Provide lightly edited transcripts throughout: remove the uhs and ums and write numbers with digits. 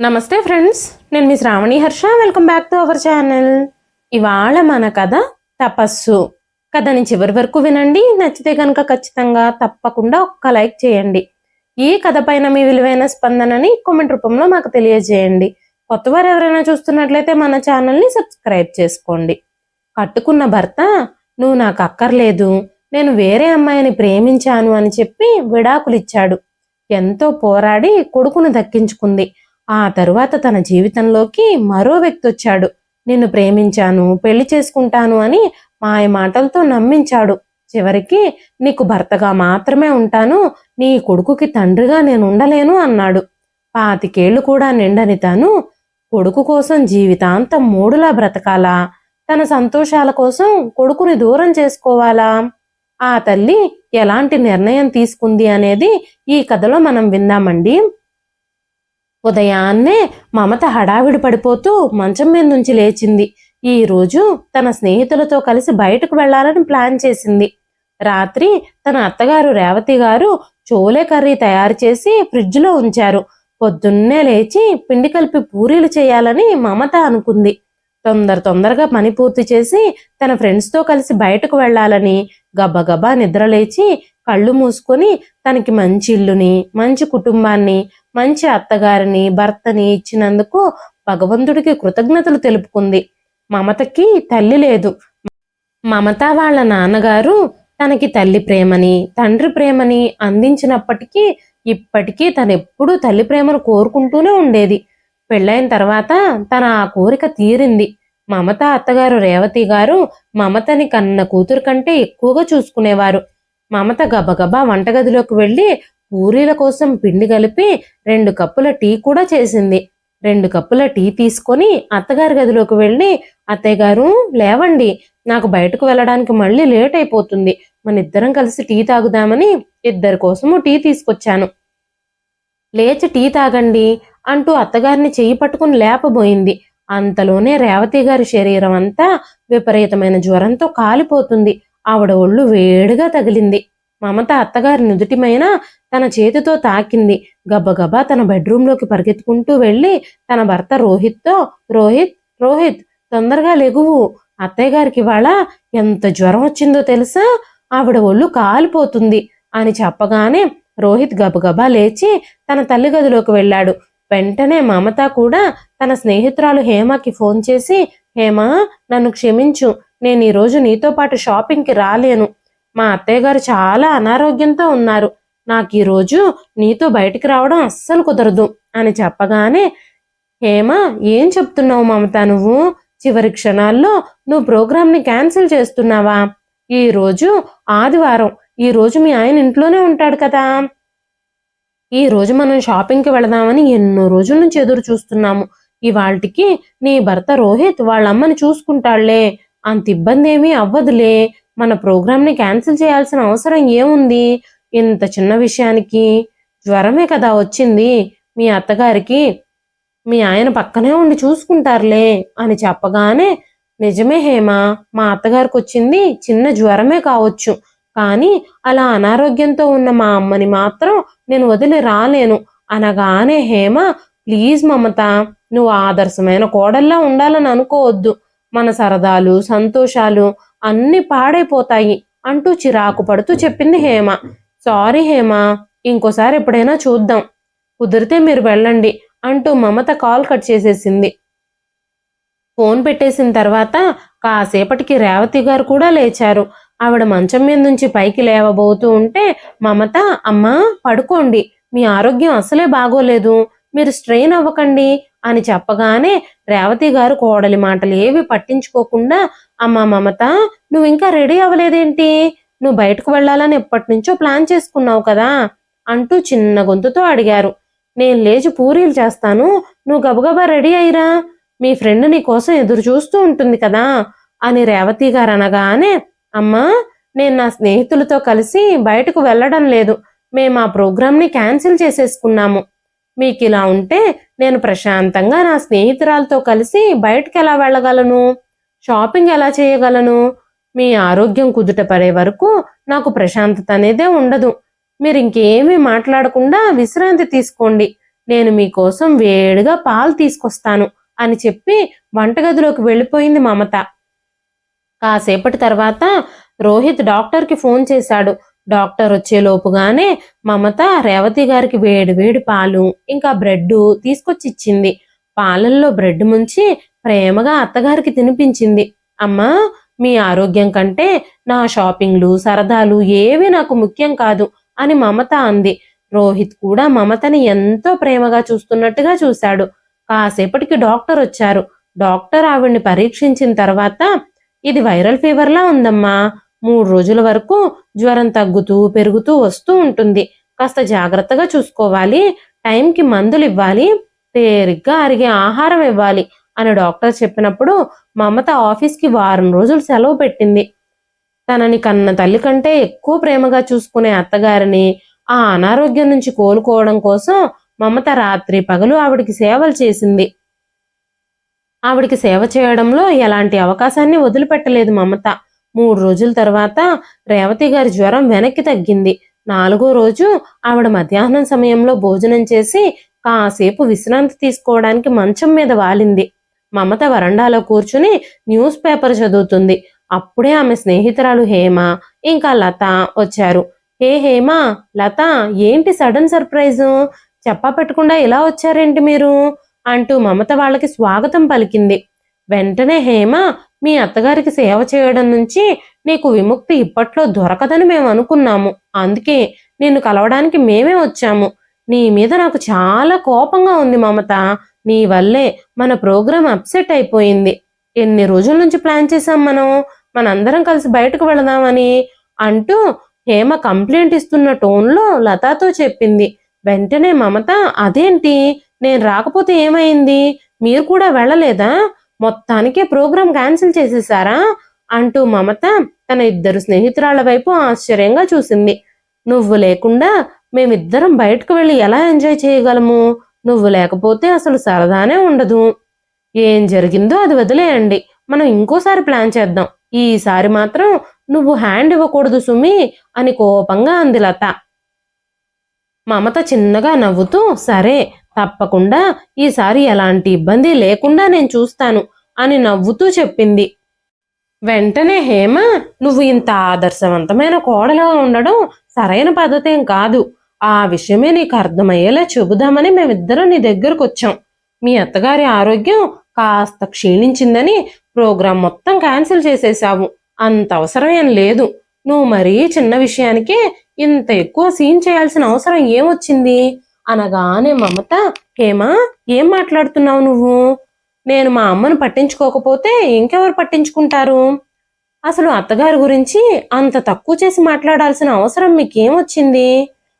నమస్తే ఫ్రెండ్స్, నేను మీ Sravani Harsha. Welcome back to our channel. ఇవాళ మన కథ తపస్సు. కథని చివరి వరకు వినండి. నచ్చితే కనుక ఖచ్చితంగా తప్పకుండా ఒక్క లైక్ చేయండి. ఈ కథ పైన మీ విలువైన స్పందనని కామెంట్ రూపంలో మాకు తెలియజేయండి. కొత్తవారు ఎవరైనా చూస్తున్నట్లయితే మన ఛానల్ని సబ్స్క్రైబ్ చేసుకోండి. కట్టుకున్న భర్త నువ్వు నాకు అక్కర్లేదు, నేను వేరే అమ్మాయిని ప్రేమించాను అని చెప్పి విడాకులిచ్చాడు. ఎంతో పోరాడి కొడుకును దక్కించుకుంది. ఆ తరువాత తన జీవితంలోకి మరో వ్యక్తి వచ్చాడు. నిన్ను ప్రేమించాను, పెళ్లి చేసుకుంటాను అని మాయ మాటలతో నమ్మించాడు. చివరికి నీకు భర్తగా మాత్రమే ఉంటాను, నీ కొడుకుకి తండ్రిగా నేను ఉండలేను అన్నాడు. 25 ఏళ్లు కూడా నిండని తను కొడుకు కోసం జీవితాంతం మూడులా బ్రతకాలా? తన సంతోషాల కోసం కొడుకుని దూరం చేసుకోవాలా? ఆ తల్లి ఎలాంటి నిర్ణయం తీసుకుంది అనేది ఈ కథలో మనం విందామండి. ఉదయాన్నే మమత హడావిడి పడిపోతూ మంచం మీద నుంచి లేచింది. ఈ రోజు తన స్నేహితులతో కలిసి బయటకు వెళ్లాలని ప్లాన్ చేసింది. రాత్రి తన అత్తగారు రేవతి గారు చోలే కర్రీ తయారు చేసి ఫ్రిడ్జ్లో ఉంచారు. పొద్దున్నే లేచి పిండి కలిపి పూరీలు చేయాలని మమత అనుకుంది. తొందరగా పని పూర్తి చేసి తన ఫ్రెండ్స్తో కలిసి బయటకు వెళ్లాలని గబగబా నిద్రలేచి కళ్ళు మూసుకొని తనకి మంచి ఇల్లుని, మంచి కుటుంబాన్ని, మంచి అత్తగారిని, భర్తని ఇచ్చినందుకు భగవంతుడికి కృతజ్ఞతలు తెలుపుకుంది. మమతకి తల్లి లేదు. మమత వాళ్ళ నాన్నగారు తనకి తల్లి ప్రేమని, తండ్రి ప్రేమని అందించినప్పటికీ ఇప్పటికీ తనెప్పుడూ తల్లి ప్రేమను కోరుకుంటూనే ఉండేది. పెళ్ళైన తర్వాత తన ఆ కోరిక తీరింది. మమత అత్తగారు రేవతి గారు మమతని కన్న కూతురు కంటే ఎక్కువగా చూసుకునేవారు. మమత గబగబా వంటగదిలోకి వెళ్ళి పూరీల కోసం పిండి కలిపి 2 కప్పుల టీ కూడా చేసింది. 2 కప్పుల టీ తీసుకొని అత్తగారి గదిలోకి వెళ్ళి, అత్తయ్య గారు లేవండి, నాకు బయటకు వెళ్ళడానికి మళ్ళీ లేట్ అయిపోతుంది, మన ఇద్దరం కలిసి టీ తాగుదామని ఇద్దరి కోసము టీ తీసుకొచ్చాను, లేచి టీ తాగండి అంటూ అత్తగారిని చెయ్యి పట్టుకుని లేపబోయింది. అంతలోనే రేవతి గారి శరీరం అంతా విపరీతమైన జ్వరంతో కాలిపోతుంది. ఆవిడ ఒళ్ళు వేడిగా తగిలింది. మమత అత్తగారి నుదుటిమైన తన చేతితో తాకింది. గబగబా తన బెడ్రూంలోకి పరిగెత్తుకుంటూ వెళ్ళి తన భర్త రోహిత్తో, రోహిత్ రోహిత్ తొందరగా లెగువు, అత్తయ్య గారికి ఇవాళ ఎంత జ్వరం వచ్చిందో తెలుసా, ఆవిడ ఒళ్ళు కాలిపోతుంది అని చెప్పగానే రోహిత్ గబగబా లేచి తన తల్లి గదిలోకి వెళ్ళాడు. వెంటనే మమత కూడా తన స్నేహితురాలు హేమకి ఫోన్ చేసి, హేమ నన్ను క్షమించు, నేను ఈరోజు నీతో పాటు షాపింగ్కి రాలేను, మా అత్తయ్య గారు చాలా అనారోగ్యంతో ఉన్నారు, నాకు ఈరోజు నీతో బయటికి రావడం అస్సలు కుదరదు అని చెప్పగానే, హేమ ఏం చెప్తున్నావు మమత, నువ్వు చివరి క్షణాల్లో నువ్వు ప్రోగ్రామ్ని క్యాన్సిల్ చేస్తున్నావా? ఈరోజు ఆదివారం, ఈరోజు మీ ఆయన ఇంట్లోనే ఉంటాడు కదా, ఈ రోజు మనం షాపింగ్కి వెళదామని ఎన్నో రోజుల నుంచి ఎదురు చూస్తున్నాము. ఇవాళకి నీ భర్త రోహిత్ వాళ్ళమ్మని చూసుకుంటాళ్లే, అంత ఇబ్బంది ఏమీ అవ్వదులే, మన ప్రోగ్రామ్ని క్యాన్సిల్ చేయాల్సిన అవసరం ఏముంది, ఇంత చిన్న విషయానికి జ్వరమే కదా వచ్చింది, మీ అత్తగారికి మీ ఆయన పక్కనే ఉండి చూసుకుంటారులే అని చెప్పగానే, నిజమే హేమ, మా అత్తగారికి వచ్చింది చిన్న జ్వరమే కావచ్చు, కానీ అలా అనారోగ్యంతో ఉన్న మా అమ్మని మాత్రం నేను వదిలి రాలేను అనగానే, హేమ ప్లీజ్ మమత, నువ్వు ఆదర్శమైన కోడల్లా ఉండాలని అనుకోవద్దు, మన సరదాలు సంతోషాలు అన్నీ పాడైపోతాయి అంటూ చిరాకు పడుతూ చెప్పింది హేమ. సారీ హేమ, ఇంకోసారి ఎప్పుడైనా చూద్దాం, కుదిరితే మీరు వెళ్ళండి అంటూ మమత కాల్ కట్ చేసేసింది. ఫోన్ పెట్టేసిన తర్వాత కాసేపటికి రేవతి గారు కూడా లేచారు. ఆవిడ మంచం మీద నుంచి పైకి లేవబోతూ ఉంటే మమత, అమ్మా పడుకోండి, మీ ఆరోగ్యం అసలే బాగోలేదు, మీరు స్ట్రెయిన్ అవ్వకండి అని చెప్పగానే రేవతి గారు కోడలి మాటలు ఏవి పట్టించుకోకుండా, అమ్మా మమత నువ్వు ఇంకా రెడీ అవ్వలేదేంటి, నువ్వు బయటకు వెళ్ళాలని ఎప్పటి నుంచో ప్లాన్ చేసుకున్నావు కదా అంటూ చిన్న గొంతుతో అడిగారు. నేను లేచి పూరీలు చేస్తాను, నువ్వు గబగబా రెడీ అయ్యిరా, మీ ఫ్రెండ్ నీ కోసం ఎదురు చూస్తూ ఉంటుంది కదా అని రేవతి గారు అనగానే, అమ్మా నేను నా స్నేహితులతో కలిసి బయటకు వెళ్ళడం లేదు, మేము ఆ ప్రోగ్రామ్ని క్యాన్సిల్ చేసేసుకున్నాము, మీకు ఇలా ఉంటే నేను ప్రశాంతంగా నా స్నేహితురాలతో కలిసి బయటకు ఎలా వెళ్ళగలను, షాపింగ్ ఎలా చేయగలను, మీ ఆరోగ్యం కుదుట పడే వరకు నాకు ప్రశాంతత అనేదే ఉండదు, మీరు ఇంకేమీ మాట్లాడకుండా విశ్రాంతి తీసుకోండి, నేను మీకోసం వేడిగా పాలు తీసుకొస్తాను అని చెప్పి వంటగదిలోకి వెళ్ళిపోయింది మమత. కాసేపటి తర్వాత రోహిత్ డాక్టర్కి ఫోన్ చేశాడు. డాక్టర్ వచ్చేలోపుగానే మమత రేవతి గారికి వేడి వేడి పాలు ఇంకా బ్రెడ్ తీసుకొచ్చి ఇచ్చింది. పాలల్లో బ్రెడ్ ముంచి ప్రేమగా అత్తగారికి తినిపించింది. అమ్మా, మీ ఆరోగ్యం కంటే నా షాపింగ్లు సరదాలు ఏవి నాకు ముఖ్యం కాదు అని మమత అంది. రోహిత్ కూడా మమతని ఎంతో ప్రేమగా చూస్తున్నట్టుగా చూశాడు. కాసేపటికి డాక్టర్ వచ్చారు. డాక్టర్ ఆవిడ్ని పరీక్షించిన తర్వాత, ఇది వైరల్ ఫీవర్లా ఉందమ్మా, 3 రోజుల వరకు జ్వరం తగ్గుతూ పెరుగుతూ వస్తూ ఉంటుంది, కాస్త జాగ్రత్తగా చూసుకోవాలి, టైంకి మందులు ఇవ్వాలి, తేలిగ్గా అరిగే ఆహారం ఇవ్వాలి అని డాక్టర్ చెప్పినప్పుడు మమత ఆఫీస్కి వారం రోజులు సెలవు పెట్టింది. తనని కన్న తల్లి కంటే ఎక్కువ ప్రేమగా చూసుకునే అత్తగారిని ఆ అనారోగ్యం నుంచి కోలుకోవడం కోసం మమత రాత్రి పగలు ఆవిడికి సేవలు చేసింది. ఆవిడికి సేవ చేయడంలో ఎలాంటి అవకాశాన్ని వదిలిపెట్టలేదు మమత. 3 రోజుల తర్వాత రేవతి గారి జ్వరం వెనక్కి తగ్గింది. 4వ రోజు ఆవిడ మధ్యాహ్నం సమయంలో భోజనం చేసి కాసేపు విశ్రాంతి తీసుకోవడానికి మంచం మీద వాలింది. మమత వరండాలో కూర్చుని న్యూస్ పేపర్ చదువుతుంది. అప్పుడే ఆమె స్నేహితురాలు హేమ ఇంకా లత వచ్చారు. హే హేమ, లత, ఏంటి సడన్ సర్ప్రైజు? చెప్పా పెట్టకుండా ఇలా వచ్చారేంటి మీరు అంటూ మమత వాళ్ళకి స్వాగతం పలికింది. వెంటనే హేమ, మీ అత్తగారికి సేవ చేయడం నుంచి నీకు విముక్తి ఇప్పట్లో దొరకదని మేము అనుకున్నాము, అందుకే నిన్ను కలవడానికి మేమే వచ్చాము. నీ మీద నాకు చాలా కోపంగా ఉంది మమత, నీ వల్లే మన ప్రోగ్రాం అప్సెట్ అయిపోయింది. ఎన్ని రోజుల నుంచి ప్లాన్ చేశాం మనందరం కలిసి బయటకు వెళదామని అంటూ హేమ కంప్లైంట్ ఇస్తున్న టోన్లో లతాతో చెప్పింది. వెంటనే మమత, అదేంటి, నేను రాకపోతే ఏమైంది, మీరు కూడా వెళ్ళలేదా, మొత్తానికే ప్రోగ్రాం క్యాన్సిల్ చేసేశారా అంటూ మమత తన 2 స్నేహితురాళ్ల వైపు ఆశ్చర్యంగా చూసింది. నువ్వు లేకుండా మేమిద్దరం బయటకు వెళ్ళి ఎలా ఎంజాయ్ చేయగలము, నువ్వు లేకపోతే అసలు సరదానే ఉండదు. ఏం జరిగిందో అది వదిలేయండి, మనం ఇంకోసారి ప్లాన్ చేద్దాం, ఈసారి మాత్రం నువ్వు హ్యాండ్ ఇవ్వకూడదు సుమి అని కోపంగా అంది లత. మమత చిన్నగా నవ్వుతూ, సరే, తప్పకుండా ఈసారి ఎలాంటి ఇబ్బంది లేకుండా నేను చూస్తాను అని నవ్వుతూ చెప్పింది. వెంటనే హేమ, నువ్వు ఇంత ఆదర్శవంతమైన కోడలుగా ఉండడం సరైన పద్ధతేం కాదు, ఆ విషయమే నీకు అర్థమయ్యేలా చెబుదామని మేమిద్దరం నీ దగ్గరకు వచ్చాం. మీ అత్తగారి ఆరోగ్యం కాస్త క్షీణించిందని ప్రోగ్రాం మొత్తం క్యాన్సిల్ చేసేశావు, అంత అవసరం ఏం లేదు. నువ్వు మరీ చిన్న విషయానికే ఇంత ఎక్కువ సీన్ చేయాల్సిన అవసరం ఏమొచ్చింది అనగానే మమత, హేమ, ఏం మాట్లాడుతున్నావు నువ్వు, నేను మా అమ్మను పట్టించుకోకపోతే ఇంకెవరు పట్టించుకుంటారు, అసలు అత్తగారి గురించి అంత తక్కువ చేసి మాట్లాడాల్సిన అవసరం మీకేమొచ్చింది,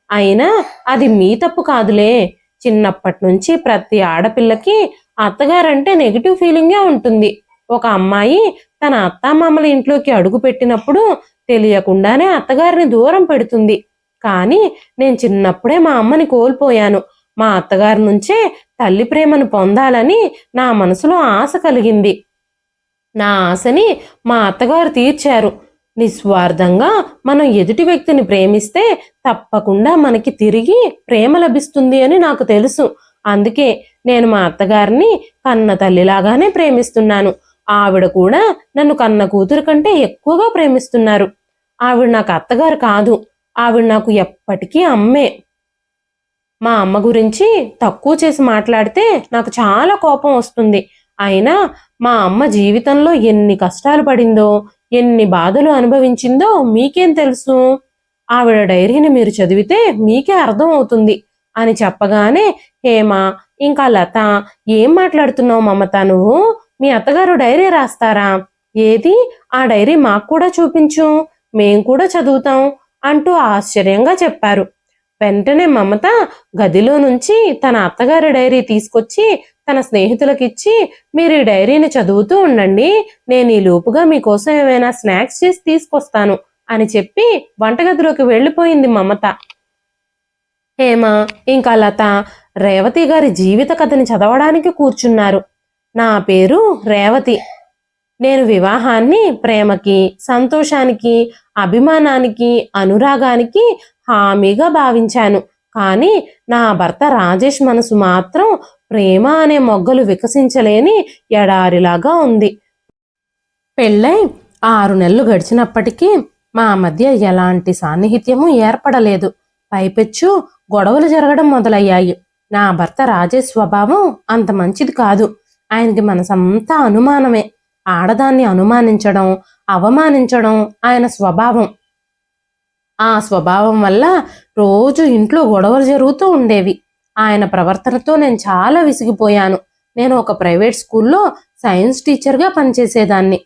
అయినా అది మీ తప్పు కాదులే, చిన్నప్పటి నుంచి ప్రతి ఆడపిల్లకి అత్తగారంటే నెగిటివ్ ఫీలింగే ఉంటుంది. ఒక అమ్మాయి తన అత్తామామల ఇంట్లోకి అడుగు పెట్టినప్పుడు తెలియకుండానే అత్తగారిని దూరం పెడుతుంది. కానీ నేను చిన్నప్పుడే మా అమ్మని కోల్పోయాను, మా అత్తగారి నుంచే తల్లి ప్రేమను పొందాలని నా మనసులో ఆశ కలిగింది. నా ఆశని మా అత్తగారు తీర్చారు. నిస్వార్థంగా మనం ఎదుటి వ్యక్తిని ప్రేమిస్తే తప్పకుండా మనకి తిరిగి ప్రేమ లభిస్తుంది అని నాకు తెలుసు. అందుకే నేను మా అత్తగారిని కన్న తల్లిలాగానే ప్రేమిస్తున్నాను. ఆవిడ కూడా నన్ను కన్న కూతురు కంటే ఎక్కువగా ప్రేమిస్తున్నారు. ఆవిడ నాకు అత్తగారు కాదు, ఆవిడ నాకు ఎప్పటికీ అమ్మే. మా అమ్మ గురించి తక్కువ చేసి మాట్లాడితే నాకు చాలా కోపం వస్తుంది. అయినా మా అమ్మ జీవితంలో ఎన్ని కష్టాలు పడిందో, ఎన్ని బాధలు అనుభవించిందో మీకేం తెలుసు, ఆవిడ డైరీని మీరు చదివితే మీకే అర్థం అవుతుంది అని చెప్పగానే హేమ ఇంకా లత, ఏం మాట్లాడుతున్నావు మమత నువ్వు, మీ అత్తగారు డైరీ రాస్తారా, ఏది ఆ డైరీ మాకు కూడా చూపించు, మేం కూడా చదువుతాం అంటూ ఆశ్చర్యంగా చెప్పారు. వెంటనే మమత గదిలో నుంచి తన అత్తగారి డైరీ తీసుకొచ్చి తన స్నేహితులకిచ్చి, మీరు ఈ డైరీని చదువుతూ ఉండండి, నేను ఈ లోపుగా మీకోసం ఏమైనా స్నాక్స్ చేసి తీసుకొస్తాను అని చెప్పి వంటగదిలోకి వెళ్ళిపోయింది మమత. హేమ ఇంకా లత రేవతి గారి జీవిత కథని చదవడానికి కూర్చున్నారు. నా పేరు రేవతి, నేను వివాహాన్ని ప్రేమకి, సంతోషానికి, అభిమానానికి, అనురాగానికి హామీగా భావించాను. కానీ నా భర్త రాజేష్ మనసు మాత్రం ప్రేమ అనే మొగ్గలు వికసించలేని ఎడారిలాగా ఉంది. పెళ్ళై 6 నెలలు గడిచినప్పటికీ మా మధ్య ఎలాంటి సాన్నిహిత్యము ఏర్పడలేదు. పైపెచ్చు గొడవలు జరగడం మొదలయ్యాయి. నా భర్త రాజేష్ స్వభావం అంత మంచిది కాదు. ఆయనకి మనసంతా అనుమానమే. ఆడదాన్ని అనుమానించడం, అవమానించడం ఆయన స్వభావం. ఆ స్వభావం వల్ల రోజు ఇంట్లో గొడవలు జరుగుతూ ఉండేవి. ఆయన ప్రవర్తనతో నేను చాలా విసిగిపోయాను. నేను ఒక ప్రైవేట్ స్కూల్లో సైన్స్ టీచర్గా పనిచేసేదాన్ని.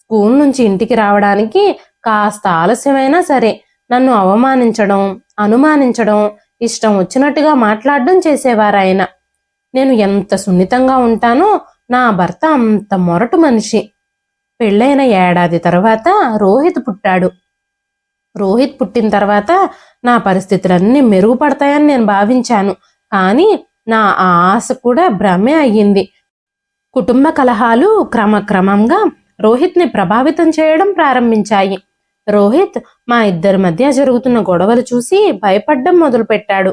స్కూల్ నుంచి ఇంటికి రావడానికి కాస్త ఆలస్యమైనా సరే నన్ను అవమానించడం, అనుమానించడం, ఇష్టం వచ్చినట్టుగా మాట్లాడడం చేసేవారు ఆయన. నేను ఎంత సున్నితంగా ఉంటానో నా భర్త అంత మొరటు మనిషి. పెళ్ళైన ఏడాది తర్వాత రోహిత్ పుట్టాడు. రోహిత్ పుట్టిన తర్వాత నా పరిస్థితులన్నీ మెరుగుపడతాయని నేను భావించాను. కానీ నా ఆశ కూడా భ్రమే అయ్యింది. కుటుంబ కలహాలు క్రమక్రమంగా రోహిత్ని ప్రభావితం చేయడం ప్రారంభించాయి. రోహిత్ మా ఇద్దరి మధ్య జరుగుతున్న గొడవలు చూసి భయపడ్డం మొదలుపెట్టాడు.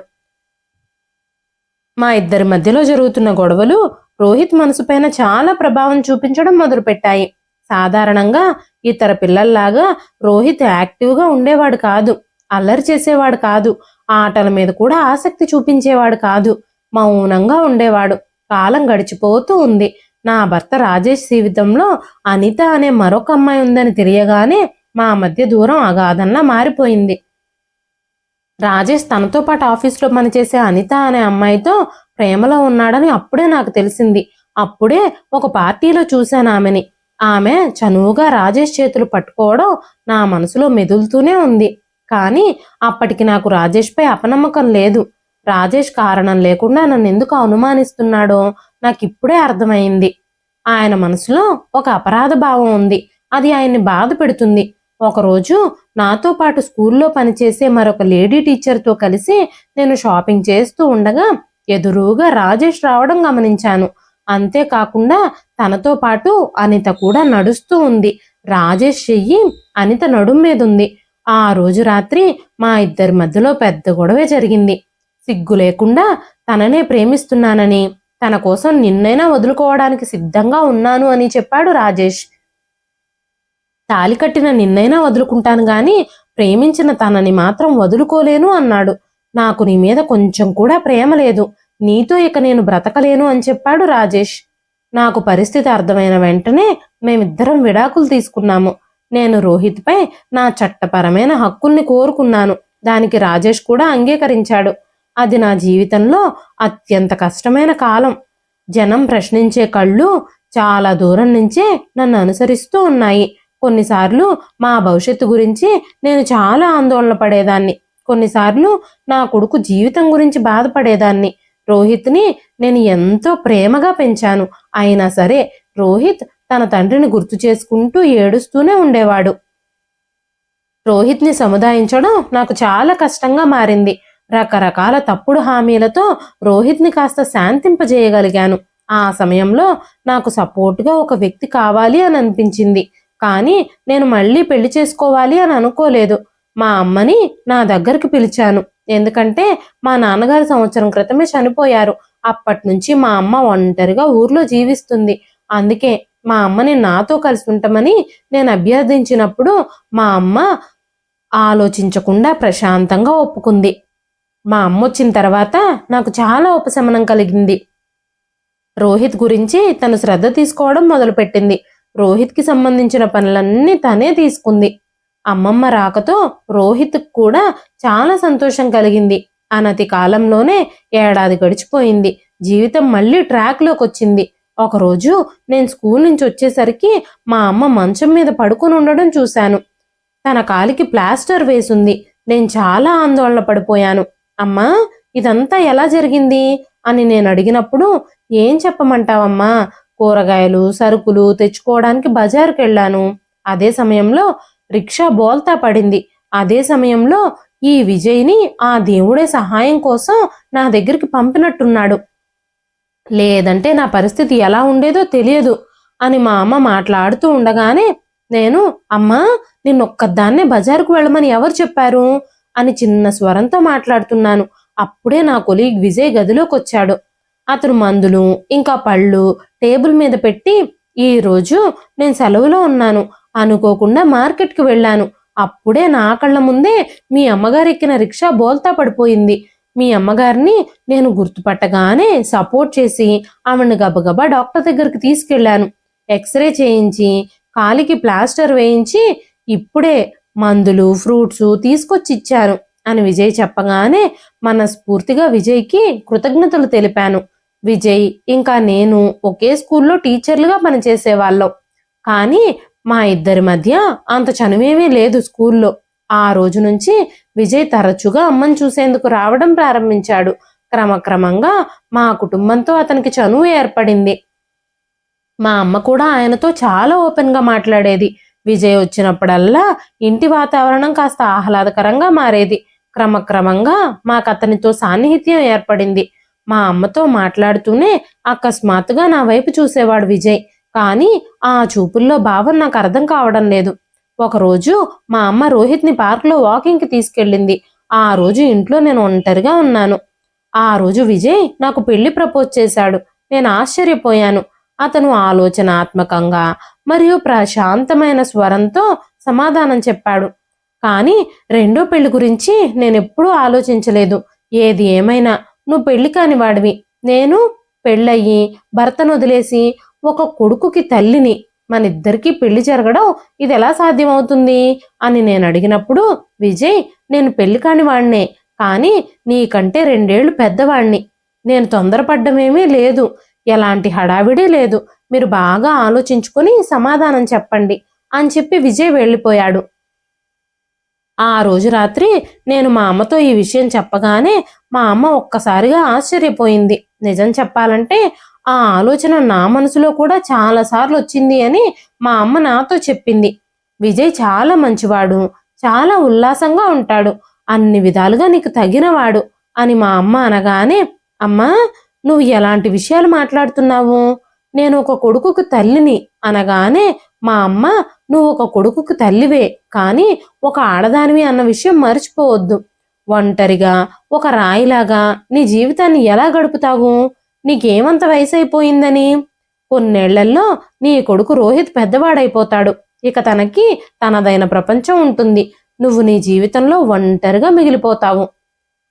మా ఇద్దరి మధ్యలో జరుగుతున్న గొడవలు రోహిత్ మనసుపైన చాలా ప్రభావం చూపించడం మొదలుపెట్టాయి. సాధారణంగా ఇతర పిల్లల్లాగా రోహిత్ యాక్టివ్గా ఉండేవాడు కాదు, అల్లరి చేసేవాడు కాదు, ఆటల మీద కూడా ఆసక్తి చూపించేవాడు కాదు, మౌనంగా ఉండేవాడు. కాలం గడిచిపోతూ ఉంది. నా భర్త రాజేష్ జీవితంలో అనిత అనే మరొక అమ్మాయి ఉందని తెలియగానే మా మధ్య దూరం అగాధంలా మారిపోయింది. రాజేష్ తనతో పాటు ఆఫీస్లో పనిచేసే అనిత అనే అమ్మాయితో ప్రేమలో ఉన్నాడని అప్పుడే నాకు తెలిసింది. అప్పుడే ఒక పార్టీలో చూశాను ఆమెని. ఆమె చనువుగా రాజేష్ చేతులు పట్టుకోవడం నా మనసులో మెదులుతూనే ఉంది. కానీ అప్పటికి నాకు రాజేష్పై అపనమ్మకం లేదు. రాజేష్ కారణం లేకుండా నన్ను ఎందుకు అనుమానిస్తున్నాడో నాకు ఇప్పుడే అర్థమైంది. ఆయన మనసులో ఒక అపరాధ భావం ఉంది. అది ఆయన్ని బాధ పెడుతుంది. ఒకరోజు నాతో పాటు స్కూల్లో పనిచేసే మరొక లేడీ టీచర్తో కలిసి నేను షాపింగ్ చేస్తూ ఉండగా ఎదురుగా రాజేష్ రావడం గమనించాను. అంతేకాకుండా తనతో పాటు అనిత కూడా నడుస్తూ ఉంది. రాజేష్ చెయ్యి అనిత నడుం మీద ఉంది. ఆ రోజు రాత్రి మా ఇద్దరి మధ్యలో పెద్ద గొడవే జరిగింది. సిగ్గు లేకుండా తననే ప్రేమిస్తున్నానని, తన కోసం నిన్నైనా వదులుకోవడానికి సిద్ధంగా ఉన్నాను అని చెప్పాడు రాజేష్. తాలి కట్టిన నిన్నైనా వదులుకుంటాను గాని ప్రేమించిన తనని మాత్రం వదులుకోలేను అన్నాడు. నాకు నీ మీద కొంచెం కూడా ప్రేమ లేదు, నీతో ఇక నేను బ్రతకలేను అని చెప్పాడు రాజేష్. నాకు పరిస్థితి అర్థమైన వెంటనే మేమిద్దరం విడాకులు తీసుకున్నాము. నేను రోహిత్పై నా చట్టపరమైన హక్కుల్ని కోరుకున్నాను. దానికి రాజేష్ కూడా అంగీకరించాడు. అది నా జీవితంలో అత్యంత కష్టమైన కాలం. జనం ప్రశ్నించే కళ్ళు చాలా దూరం నుంచే నన్ను అనుసరిస్తూ ఉన్నాయి. కొన్నిసార్లు మా భవిష్యత్తు గురించి నేను చాలా ఆందోళన పడేదాన్ని. కొన్నిసార్లు నా కొడుకు జీవితం గురించి బాధపడేదాన్ని. రోహిత్ని నేను ఎంతో ప్రేమగా పెంచాను. అయినా సరే రోహిత్ తన తండ్రిని గుర్తు చేసుకుంటూ ఏడుస్తూనే ఉండేవాడు. రోహిత్ని సముదాయించడం నాకు చాలా కష్టంగా మారింది. రకరకాల తప్పుడు హామీలతో రోహిత్ని కాస్త శాంతింపజేయగలిగాను. ఆ సమయంలో నాకు సపోర్టుగా ఒక వ్యక్తి కావాలి అని అనిపించింది. కానీ నేను మళ్ళీ పెళ్లి చేసుకోవాలి అని అనుకోలేదు. మా అమ్మని నా దగ్గరికి పిలిచాను. ఎందుకంటే మా నాన్నగారు సంవత్సరం క్రితమే చనిపోయారు. అప్పటి నుంచి మా అమ్మ ఒంటరిగా ఊర్లో జీవిస్తుంది. అందుకే మా అమ్మని నాతో కలిసి ఉంటామని నేను అభ్యర్థించినప్పుడు మా అమ్మ ఆలోచించకుండా ప్రశాంతంగా ఒప్పుకుంది. మా అమ్మ వచ్చిన తర్వాత నాకు చాలా ఉపశమనం కలిగింది. రోహిత్ గురించి తను శ్రద్ధ తీసుకోవడం మొదలుపెట్టింది. రోహిత్కి సంబంధించిన పనులన్నీ తనే తీసుకుంది. అమ్మమ్మ రాకతో రోహిత్ కూడా చాలా సంతోషం కలిగింది. అనతి కాలంలోనే ఏడాది గడిచిపోయింది. జీవితం మళ్ళీ ట్రాక్లోకి వచ్చింది. ఒకరోజు నేను స్కూల్ నుంచి వచ్చేసరికి మా అమ్మ మంచం మీద పడుకొని ఉండడం చూశాను. తన కాలికి ప్లాస్టర్ వేసుంది. నేను చాలా ఆందోళన పడిపోయాను. అమ్మా, ఇదంతా ఎలా జరిగింది అని నేను అడిగినప్పుడు, ఏం చెప్పమంటావమ్మా, కూరగాయలు సరుకులు తెచ్చుకోవడానికి బజారుకి వెళ్ళాను. అదే సమయంలో రిక్షా బోల్తా పడింది. అదే సమయంలో ఈ విజయ్ని ఆ దేవుడే సహాయం కోసం నా దగ్గరికి పంపినట్టున్నాడు. లేదంటే నా పరిస్థితి ఎలా ఉండేదో తెలియదు అని మా అమ్మ మాట్లాడుతూ ఉండగానే నేను, అమ్మా, నిన్నొక్కదాన్నే బజారుకు వెళ్ళమని ఎవరు చెప్పారు అని చిన్న స్వరంతో మాట్లాడుతున్నాను. అప్పుడే నా కొలీగ్ విజయ్ గదిలోకి వచ్చాడు. అతను మందులు ఇంకా పళ్ళు టేబుల్ మీద పెట్టి, ఈ రోజు నేను సెలవులో ఉన్నాను, అనుకోకుండా మార్కెట్కి వెళ్ళాను. అప్పుడే నా కళ్ళ ముందే మీ అమ్మగారు ఎక్కిన రిక్షా బోల్తా పడిపోయింది. మీ అమ్మగారిని నేను గుర్తుపట్టగానే సపోర్ట్ చేసి ఆవిడని గబగబా డాక్టర్ దగ్గరికి తీసుకెళ్లాను. ఎక్స్రే చేయించి కాలికి ప్లాస్టర్ వేయించి ఇప్పుడే మందులు ఫ్రూట్స్ తీసుకొచ్చి ఇచ్చాను అని విజయ్ చెప్పగానే మనస్ఫూర్తిగా విజయ్కి కృతజ్ఞతలు తెలిపాను. విజయ్ ఇంకా నేను ఒకే స్కూల్లో టీచర్లుగా పనిచేసేవాళ్ళం. కానీ మా ఇద్దరి మధ్య అంత చనువేమీ లేదు స్కూల్లో. ఆ రోజు నుంచి విజయ్ తరచుగా అమ్మని చూసేందుకు రావడం ప్రారంభించాడు. క్రమక్రమంగా మా కుటుంబంతో అతనికి చనువు ఏర్పడింది. మా అమ్మ కూడా ఆయనతో చాలా ఓపెన్గా మాట్లాడేది. విజయ్ వచ్చినప్పుడల్లా ఇంటి వాతావరణం కాస్త ఆహ్లాదకరంగా మారేది. క్రమక్రమంగా మాకు అతనితో సాన్నిహిత్యం ఏర్పడింది. మా అమ్మతో మాట్లాడుతూనే అకస్మాత్తుగా నా వైపు చూసేవాడు విజయ్. కానీ ఆ చూపుల్లో భావం నాకు అర్థం కావడం లేదు. ఒకరోజు మా అమ్మ రోహిత్ని పార్క్లో వాకింగ్కి తీసుకెళ్ళింది. ఆ రోజు ఇంట్లో నేను ఒంటరిగా ఉన్నాను. ఆ రోజు విజయ్ నాకు పెళ్లి ప్రపోజ్ చేశాడు. నేను ఆశ్చర్యపోయాను. అతను ఆలోచనాత్మకంగా మరియు ప్రశాంతమైన స్వరంతో సమాధానం చెప్పాడు. కానీ రెండో పెళ్లి గురించి నేనెప్పుడూ ఆలోచించలేదు. ఏది ఏమైనా నువ్వు పెళ్లి కాని వాడివి, నేను పెళ్ళయ్యి భర్తను వదిలేసి ఒక కొడుకుకి తల్లిని. మనిద్దరికీ పెళ్లి జరగడం ఇది ఎలా సాధ్యమవుతుంది అని నేను అడిగినప్పుడు, విజయ్ నేను పెళ్లి కాని వాడినే, కానీ నీకంటే 2 ఏళ్లు పెద్దవాణ్ణి. నేను తొందరపడ్డమేమీ లేదు, ఎలాంటి హడావిడి లేదు. మీరు బాగా ఆలోచించుకొని సమాధానం చెప్పండి అని చెప్పి విజయ్ వెళ్ళిపోయాడు. ఆ రోజు రాత్రి నేను మా అమ్మతో ఈ విషయం చెప్పగానే మా అమ్మ ఒక్కసారిగా ఆశ్చర్యపోయింది. నిజం చెప్పాలంటే ఆ ఆలోచన నా మనసులో కూడా చాలాసార్లు వచ్చింది అని మా అమ్మ నాతో చెప్పింది. విజయ్ చాలా మంచివాడు, చాలా ఉల్లాసంగా ఉంటాడు, అన్ని విధాలుగా నీకు తగినవాడు అని మా అమ్మ అనగానే, అమ్మా నువ్వు ఎలాంటి విషయాలు మాట్లాడుతున్నావు, నేను ఒక కొడుకుకు తల్లిని అనగానే మా అమ్మ, నువ్వు ఒక కొడుకుకు తల్లివే, కానీ ఒక ఆడదానివి అన్న విషయం మర్చిపోవద్దు. ఒంటరిగా ఒక రాయిలాగా నీ జీవితాన్ని ఎలా గడుపుతావు? నీకేమంత వయసు అయిపోయిందని? కొన్నేళ్లలో నీ కొడుకు రోహిత్ పెద్దవాడైపోతాడు. ఇక తనకి తనదైన ప్రపంచం ఉంటుంది. నువ్వు నీ జీవితంలో ఒంటరిగా మిగిలిపోతావు.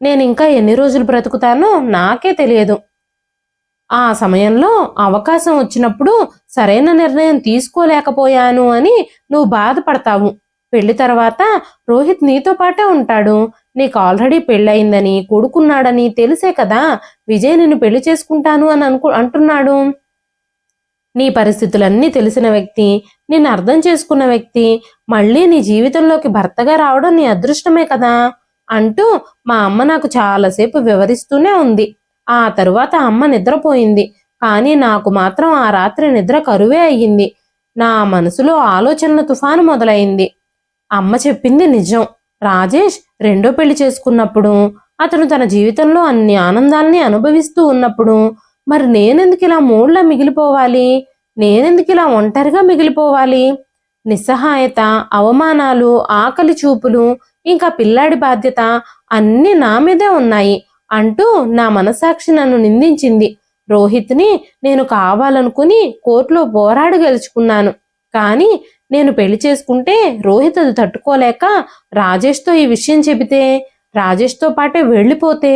నేనింకా ఎన్ని రోజులు బ్రతుకుతానో నాకే తెలియదు. ఆ సమయంలో అవకాశం వచ్చినప్పుడు సరైన నిర్ణయం తీసుకోలేకపోయాను అని నువ్వు బాధపడతావు. పెళ్లి తర్వాత రోహిత్ నీతో పాటే ఉంటాడు. నీకు ఆల్రెడీ పెళ్ళయిందని కొడుకున్నాడని తెలిసే కదా విజయ్ నిన్ను పెళ్లి చేసుకుంటాను అని అంటున్నాడు. నీ పరిస్థితులన్నీ తెలిసిన వ్యక్తి, నిన్ను అర్థం చేసుకున్న వ్యక్తి మళ్ళీ నీ జీవితంలోకి భర్తగా రావడం నీ అదృష్టమే కదా అంటూ మా అమ్మ నాకు చాలాసేపు వివరిస్తూనే ఉంది. ఆ తరువాత అమ్మ నిద్రపోయింది. కానీ నాకు మాత్రం ఆ రాత్రి నిద్ర కరువే అయ్యింది. నా మనసులో ఆలోచనల తుఫాను మొదలైంది. అమ్మ చెప్పింది నిజం. రాజేష్ రెండో పెళ్లి చేసుకున్నప్పుడు, అతను తన జీవితంలో అన్ని ఆనందాల్ని అనుభవిస్తూ ఉన్నప్పుడు, మరి నేనెందుకు ఇలా మూడ్లా మిగిలిపోవాలి? నేనెందుకు ఇలా ఒంటరిగా మిగిలిపోవాలి? నిస్సహాయత, అవమానాలు, ఆకలి చూపులు, ఇంకా పిల్లాడి బాధ్యత అన్నీ నా మీదే ఉన్నాయి అంటూ నా మనసాక్షి నన్ను నిందించింది. రోహిత్ని నేను కావాలనుకుని కోర్టులో పోరాడి గెలుచుకున్నాను. కానీ నేను పెళ్లి చేసుకుంటే రోహిత్ అది తట్టుకోలేక రాజేష్తో ఈ విషయం చెబితే, రాజేష్తో పాటే వెళ్ళిపోతే,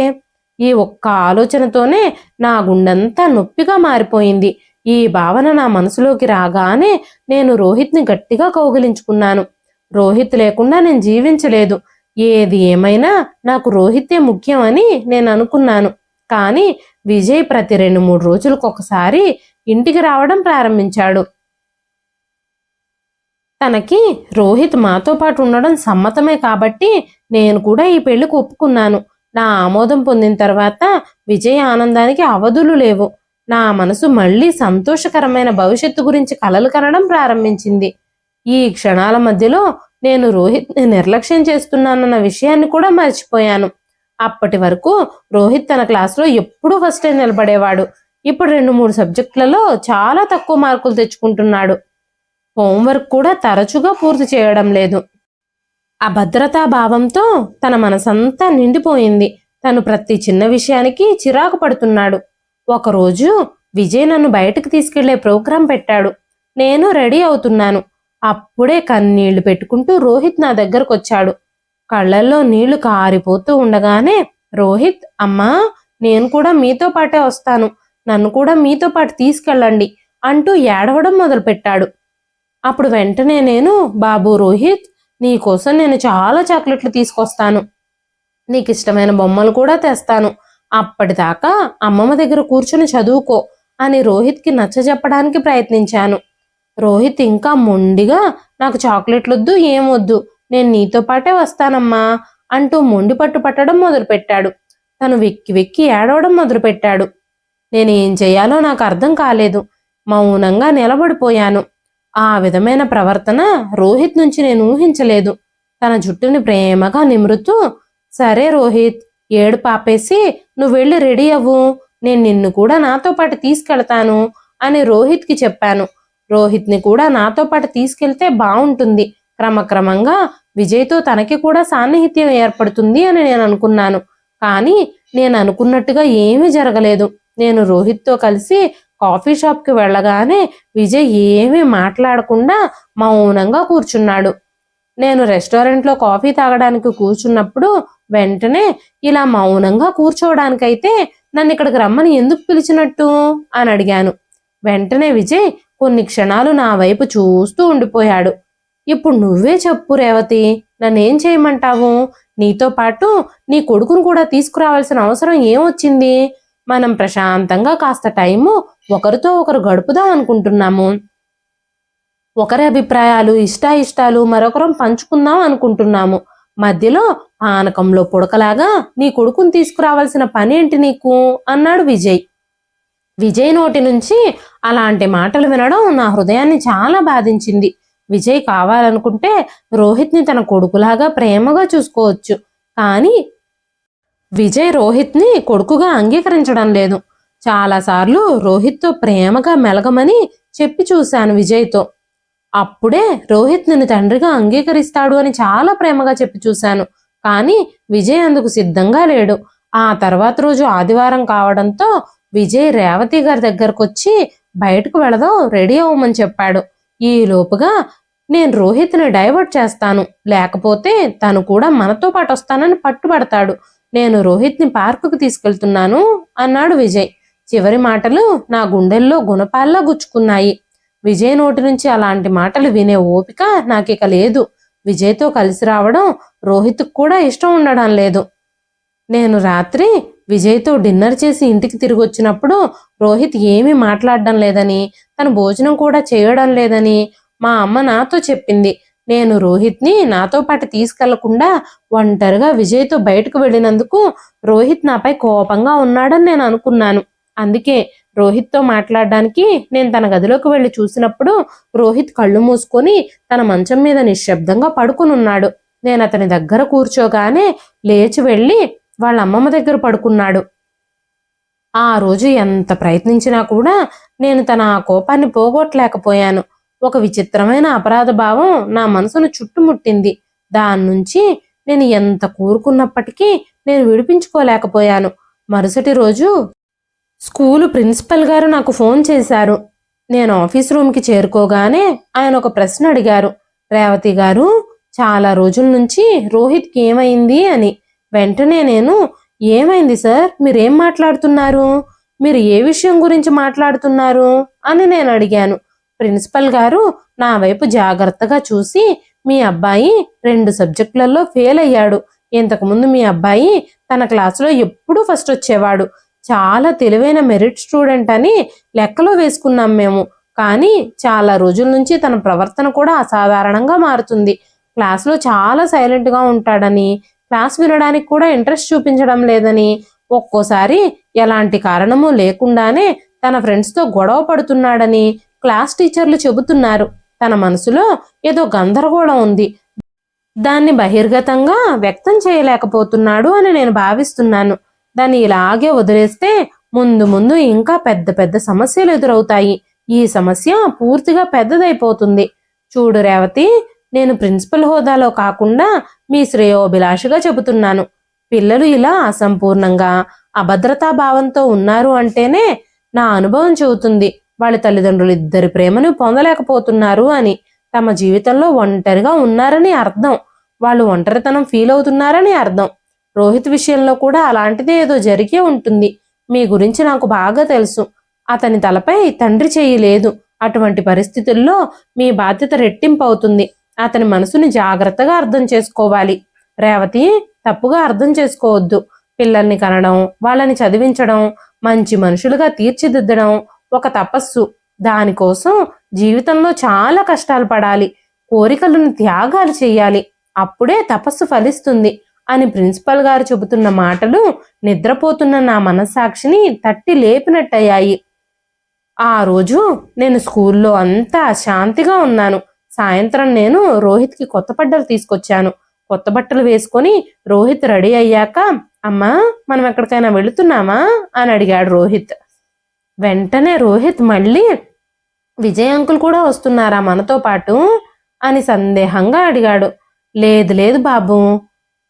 ఈ ఒక్క ఆలోచనతోనే నా గుండెంతా నొప్పిగా మారిపోయింది. ఈ భావన నా మనసులోకి రాగానే నేను రోహిత్ని గట్టిగా కౌగిలించుకున్నాను. రోహిత్ లేకుండా నేను జీవించలేదు. ఏది ఏమైనా నాకు రోహితే ముఖ్యం అని నేను అనుకున్నాను. కానీ విజయ్ ప్రతి 2-3 రోజులకు ఒకసారి ఇంటికి రావడం ప్రారంభించాడు. తనకి రోహిత్ మాతో పాటు ఉండడం సమ్మతమే కాబట్టి నేను కూడా ఈ పెళ్లికి ఒప్పుకున్నాను. నా ఆమోదం పొందిన తర్వాత విజయ్ ఆనందానికి అవధులు లేవు. నా మనసు మళ్ళీ సంతోషకరమైన భవిష్యత్తు గురించి కలలు కనడం ప్రారంభించింది. ఈ క్షణాల మధ్యలో నేను రోహిత్ని నిర్లక్ష్యం చేస్తున్నానన్న విషయాన్ని కూడా మర్చిపోయాను. అప్పటి వరకు రోహిత్ తన క్లాసులో ఎప్పుడూ ఫస్టే నిలబడేవాడు. ఇప్పుడు 2-3 సబ్జెక్టులలో చాలా తక్కువ మార్కులు తెచ్చుకుంటున్నాడు. హోంవర్క్ కూడా తరచుగా పూర్తి చేయడం లేదు. అభద్రతా భావంతో తన మనసంతా నిండిపోయింది. తను ప్రతి చిన్న విషయానికి చిరాకు పడుతున్నాడు. ఒకరోజు విజయ్ నన్ను బయటకు తీసుకెళ్లే ప్రోగ్రాం పెట్టాడు. నేను రెడీ అవుతున్నాను. అప్పుడే కన్నీళ్లు పెట్టుకుంటూ రోహిత్ నా దగ్గరకొచ్చాడు. కళ్ళల్లో నీళ్లు కారిపోతూ ఉండగానే, రోహిత్, అమ్మా, నేను కూడా మీతో పాటే వస్తాను, నన్ను కూడా మీతో పాటు తీసుకెళ్ళండి అంటూ ఏడవడం మొదలుపెట్టాడు. అప్పుడు వెంటనే నేను, బాబు రోహిత్, నీకోసం నేను చాలా చాక్లెట్లు తీసుకొస్తాను, నీకు ఇష్టమైన బొమ్మలు కూడా తెస్తాను, అప్పటిదాకా అమ్మమ్మ దగ్గర కూర్చుని చదువుకో అని రోహిత్కి నచ్చజెప్పడానికి ప్రయత్నించాను. రోహిత్ ఇంకా మొండిగా, నాకు చాక్లెట్లొద్దు, ఏమొద్దు, నేను నీతో పాటే వస్తానమ్మా అంటూ మొండి పట్టు పట్టడం మొదలుపెట్టాడు. తను వెక్కి వెక్కి ఏడవడం మొదలుపెట్టాడు. నేనేం చెయ్యాలో నాకు అర్థం కాలేదు. మౌనంగా నిలబడిపోయాను. ఆ విధమైన ప్రవర్తన రోహిత్ నుంచి నేను ఊహించలేదు. తన జుట్టుని ప్రేమగా నిమురుతూ, సరే రోహిత్, ఏడు పాపేసి నువ్వు వెళ్ళి రెడీ అవ్వు, నేను నిన్ను కూడా నాతో పాటు తీసుకెళ్తాను అని రోహిత్కి చెప్పాను. రోహిత్ని కూడా నాతో పాటు తీసుకెళ్తే బాగుంటుంది, క్రమక్రమంగా విజయ్తో తనకి కూడా సాన్నిహిత్యం ఏర్పడుతుంది అని నేను అనుకున్నాను. కానీ నేను అనుకున్నట్టుగా ఏమీ జరగలేదు. నేను రోహిత్తో కలిసి కాఫీ షాప్కి వెళ్ళగానే విజయ్ ఏమీ మాట్లాడకుండా మౌనంగా కూర్చున్నాడు. నేను రెస్టారెంట్లో కాఫీ తాగడానికి కూర్చున్నప్పుడు వెంటనే, ఇలా మౌనంగా కూర్చోవడానికైతే నన్ను ఇక్కడికి రమ్మని ఎందుకు పిలిచినట్టు అని అడిగాను. వెంటనే విజయ్ కొన్ని క్షణాలు నా వైపు చూస్తూ ఉండిపోయాడు. ఇప్పుడు నువ్వే చెప్పు రేవతి, నన్నేం చేయమంటావు? నీతో పాటు నీ కొడుకును కూడా తీసుకురావాల్సిన అవసరం ఏమొచ్చింది? మనం ప్రశాంతంగా కాస్త టైము ఒకరితో ఒకరు గడుపుదాం అనుకుంటున్నాము. ఒకరి అభిప్రాయాలు, ఇష్టాయిష్టాలు మరొకరం పంచుకుందాం అనుకుంటున్నాము. మధ్యలో పానకంలో పుడకలాగా నీ కొడుకుని తీసుకురావాల్సిన పని ఏంటి నీకు అన్నాడు విజయ్. విజయ్ నోటి నుంచి అలాంటి మాటలు వినడం నా హృదయాన్ని చాలా బాధించింది. విజయ్ కావాలనుకుంటే రోహిత్ని తన కొడుకులాగా ప్రేమగా చూసుకోవచ్చు. కానీ విజయ్ రోహిత్ని కొడుకుగా అంగీకరించడం లేదు. చాలాసార్లు రోహిత్తో ప్రేమగా మెలగమని చెప్పి చూశాను విజయ్తో. అప్పుడే రోహిత్ నిన్ను తండ్రిగా అంగీకరిస్తాడు అని చాలా ప్రేమగా చెప్పి చూశాను. కానీ విజయ్ అందుకు సిద్ధంగా లేడు. ఆ తర్వాత రోజు ఆదివారం కావడంతో విజయ్ రేవతి గారి దగ్గరకొచ్చి బయటకు వెళదాం, రెడీ అవ్వమని చెప్పాడు. ఈ లోపుగా నేను రోహిత్ని డైవర్ట్ చేస్తాను, లేకపోతే తను కూడా మనతో పాటు వస్తానని పట్టుబడతాడు. నేను రోహిత్ని పార్కుకు తీసుకెళ్తున్నాను అన్నాడు విజయ్. చివరి మాటలు నా గుండెల్లో గుణపాల్లా గుచ్చుకున్నాయి. విజయ్ నోటి నుంచి అలాంటి మాటలు వినే ఓపిక నాకిక లేదు. విజయ్తో కలిసి రావడం రోహిత్కు కూడా ఇష్టం ఉండడం లేదు. నేను రాత్రి విజయ్తో డిన్నర్ చేసి ఇంటికి తిరిగి వచ్చినప్పుడు రోహిత్ ఏమీ మాట్లాడడం లేదని, తను భోజనం కూడా చేయడం లేదని మా అమ్మ నాతో చెప్పింది. నేను రోహిత్ని నాతో పాటు తీసుకెళ్లకుండా ఒంటరిగా విజయ్తో బయటకు వెళ్ళినందుకు రోహిత్ నాపై కోపంగా ఉన్నాడని నేను అనుకున్నాను. అందుకే రోహిత్తో మాట్లాడడానికి నేను తన గదిలోకి వెళ్ళి చూసినప్పుడు రోహిత్ కళ్ళు మూసుకొని తన మంచం మీద నిశ్శబ్దంగా పడుకునున్నాడు. నేను అతని దగ్గర కూర్చోగానే లేచి వెళ్ళి వాళ్ళ అమ్మమ్మ దగ్గర పడుకున్నాడు. ఆ రోజు ఎంత ప్రయత్నించినా కూడా నేను తన ఆ కోపాన్ని పోగొట్టలేకపోయాను. ఒక విచిత్రమైన అపరాధ భావం నా మనసును చుట్టుముట్టింది. దాని నుంచి నేను ఎంత కూరుకున్నప్పటికీ నేను విడిపించుకోలేకపోయాను. మరుసటి రోజు స్కూలు ప్రిన్సిపల్ గారు నాకు ఫోన్ చేశారు. నేను ఆఫీస్ రూమ్కి చేరుకోగానే ఆయన ఒక ప్రశ్న అడిగారు. రేవతి గారు, చాలా రోజుల నుంచి రోహిత్కి ఏమైంది అని. వెంటనే నేను, ఏమైంది సార్, మీరేం మాట్లాడుతున్నారు, మీరు ఏ విషయం గురించి మాట్లాడుతున్నారు అని నేను అడిగాను. ప్రిన్సిపల్ గారు నా వైపు జాగ్రత్తగా చూసి, మీ అబ్బాయి 2 సబ్జెక్టులలో ఫెయిల్ అయ్యాడు. ఇంతకుముందు మీ అబ్బాయి తన క్లాసులో ఎప్పుడూ ఫస్ట్ వచ్చేవాడు. చాలా తెలివైన మెరిట్ స్టూడెంట్ అని లెక్కలో వేసుకున్నాం మేము. కానీ చాలా రోజుల నుంచి తన ప్రవర్తన కూడా అసాధారణంగా మారుతుంది. క్లాస్లో చాలా సైలెంట్గా ఉంటాడని, క్లాస్ వినడానికి కూడా ఇంట్రెస్ట్ చూపించడం లేదని, ఒక్కోసారి ఎలాంటి కారణము లేకుండానే తన ఫ్రెండ్స్తో గొడవ పడుతున్నాడని క్లాస్ టీచర్లు చెబుతున్నారు. తన మనసులో ఏదో గందరగోళం ఉంది, దాన్ని బహిర్గతంగా వ్యక్తం చేయలేకపోతున్నాడు అని నేను భావిస్తున్నాను. దాన్ని ఇలాగే వదిలేస్తే ముందు ముందు ఇంకా పెద్ద పెద్ద సమస్యలు ఎదురవుతాయి. ఈ సమస్య పూర్తిగా పెద్దదైపోతుంది. చూడు రేవతి, నేను ప్రిన్సిపల్ హోదాలో కాకుండా మీ శ్రేయోభిలాషిగా చెబుతున్నాను. పిల్లలు ఇలా అసంపూర్ణంగా అభద్రతా భావంతో ఉన్నారు అంటేనే నా అనుభవం చెబుతుంది వాళ్ళ తల్లిదండ్రులు ఇద్దరి ప్రేమను పొందలేకపోతున్నారు అని. తమ జీవితంలో ఒంటరిగా ఉన్నారని అర్థం. వాళ్ళు ఒంటరితనం ఫీల్ అవుతున్నారని అర్థం. రోహిత్ విషయంలో కూడా అలాంటిదే ఏదో జరిగే ఉంటుంది. మీ గురించి నాకు బాగా తెలుసు. అతని తలపై తండ్రి చెయ్యి లేదు. అటువంటి పరిస్థితుల్లో మీ బాధ్యత రెట్టింపు అవుతుంది. అతని మనసుని జాగ్రత్తగా అర్థం చేసుకోవాలి. రేవతి, తప్పుగా అర్థం చేసుకోవద్దు. పిల్లల్ని కనడం, వాళ్ళని చదివించడం, మంచి మనుషులుగా తీర్చిదిద్దడం ఒక తపస్సు. దానికోసం జీవితంలో చాలా కష్టాలు పడాలి. కోరికలను త్యాగాలు చెయ్యాలి. అప్పుడే తపస్సు ఫలిస్తుంది అని ప్రిన్సిపల్ గారు చెబుతున్న మాటలు నిద్రపోతున్న నా మనస్సాక్షిని తట్టి లేపినట్టయ్యాయి. ఆ రోజు నేను స్కూల్లో అంతా శాంతిగా ఉన్నాను. సాయంత్రం నేను రోహిత్కి కొత్త బట్టలు తీసుకొచ్చాను. కొత్త బట్టలు వేసుకొని రోహిత్ రెడీ అయ్యాక, అమ్మా, మనం ఎక్కడికైనా వెళుతున్నామా అని అడిగాడు రోహిత్. వెంటనే రోహిత్ మళ్ళీ, విజయ్ అంకుల్ కూడా వస్తున్నారా మనతో పాటు అని సందేహంగా అడిగాడు. లేదు లేదు బాబు,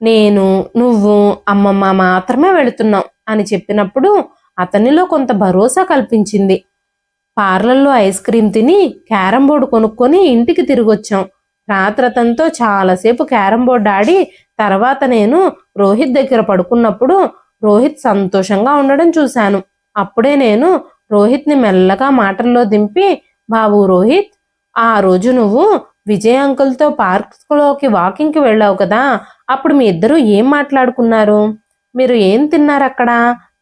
నేను, నువ్వు, అమ్మమ్మ మాత్రమే వెళుతున్నాం అని చెప్పినప్పుడు అతనిలో కొంత భరోసా కల్పించింది. పార్లర్లో ఐస్ క్రీం తిని క్యారం బోర్డు కొనుక్కొని ఇంటికి తిరిగొచ్చాం. రాత్రి అతనితో చాలాసేపు క్యారం బోర్డు ఆడి తర్వాత నేను రోహిత్ దగ్గర పడుకున్నప్పుడు రోహిత్ సంతోషంగా ఉండడం చూశాను. అప్పుడే నేను రోహిత్ని మెల్లగా మాటల్లో దింపి, బాబు రోహిత్, ఆ రోజు నువ్వు విజయ్ అంకుల్తో పార్క్లోకి వాకింగ్కి వెళ్ళావు కదా, అప్పుడు మీ ఇద్దరు ఏం మాట్లాడుకున్నారు? మీరు ఏం తిన్నారు అక్కడ?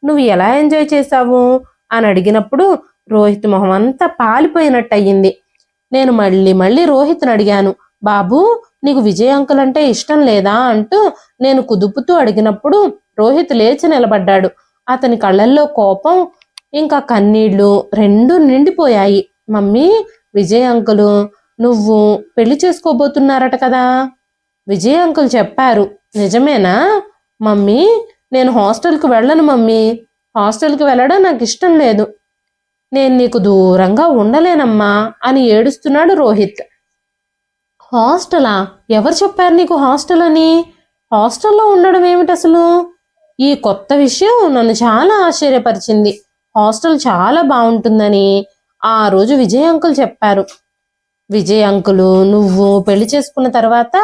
నువ్వు ఎలా ఎంజాయ్ చేశావు అని అడిగినప్పుడు రోహిత్ మొహం అంతా పాలిపోయినట్టు అయ్యింది. నేను మళ్ళీ రోహిత్ని అడిగాను, బాబు, నీకు విజయ్ అంకుల్ అంటే ఇష్టం లేదా అంటూ నేను కుదుపుతూ అడిగినప్పుడు రోహిత్ లేచి నిలబడ్డాడు. అతని కళ్ళల్లో కోపం ఇంకా కన్నీళ్లు రెండూ నిండిపోయాయి. మమ్మీ, విజయ్ అంకుల్ నువ్వు పెళ్లి చేసుకోబోతున్నారట కదా? విజయ్ అంకుల్ చెప్పారు. నిజమేనా? మమ్మీ, నేను హాస్టల్కి వెళ్ళను మమ్మీ. హాస్టల్కి వెళ్ళడం నాకు ఇష్టం లేదు. నేను నీకు దూరంగా ఉండలేనమ్మా అని ఏడుస్తున్నాడు రోహిత్. హాస్టలా? ఎవరు చెప్పారు నీకు హాస్టల్ అని? హాస్టల్లో ఉండడం ఏమిటి అసలు? ఈ కొత్త విషయం నన్ను చాలా ఆశ్చర్యపరిచింది. హాస్టల్ చాలా బాగుంటుందని ఆ రోజు విజయ్ అంకుల్ చెప్పారు. విజయ్ అంకులు, నువ్వు పెళ్లి చేసుకున్న తర్వాత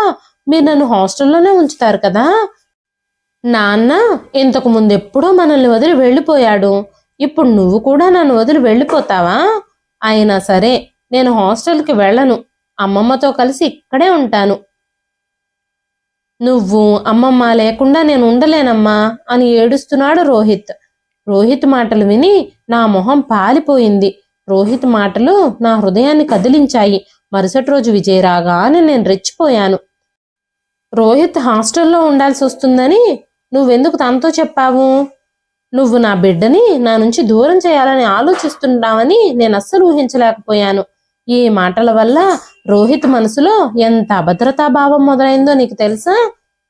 మీరు నన్ను హాస్టల్లోనే ఉంచుతారు కదా? నాన్న ఇంతకు ముందు ఎప్పుడో మనల్ని వదిలి వెళ్ళిపోయాడు. ఇప్పుడు నువ్వు కూడా నన్ను వదిలి వెళ్ళిపోతావా? అయినా సరే నేను హాస్టల్కి వెళ్ళను. అమ్మమ్మతో కలిసి ఇక్కడే ఉంటాను. నువ్వు, అమ్మమ్మ లేకుండా నేను ఉండలేనమ్మా అని ఏడుస్తున్నాడు రోహిత్. రోహిత్ మాటలు విని నా మొహం పాలిపోయింది. రోహిత్ మాటలు నా హృదయాన్ని కదిలించాయి. మరుసటి రోజు విజయ్ రాగానే నేను రెచ్చిపోయాను. రోహిత్ హాస్టల్లో ఉండాల్సి వస్తుందని నువ్వెందుకు తనతో చెప్పావు? నువ్వు నా బిడ్డని నా నుంచి దూరం చేయాలని ఆలోచిస్తున్నావని నేను అస్సలు ఊహించలేకపోయాను. ఈ మాటల వల్ల రోహిత్ మనసులో ఎంత అభద్రతా భావం మొదలైందో నీకు తెలుసా?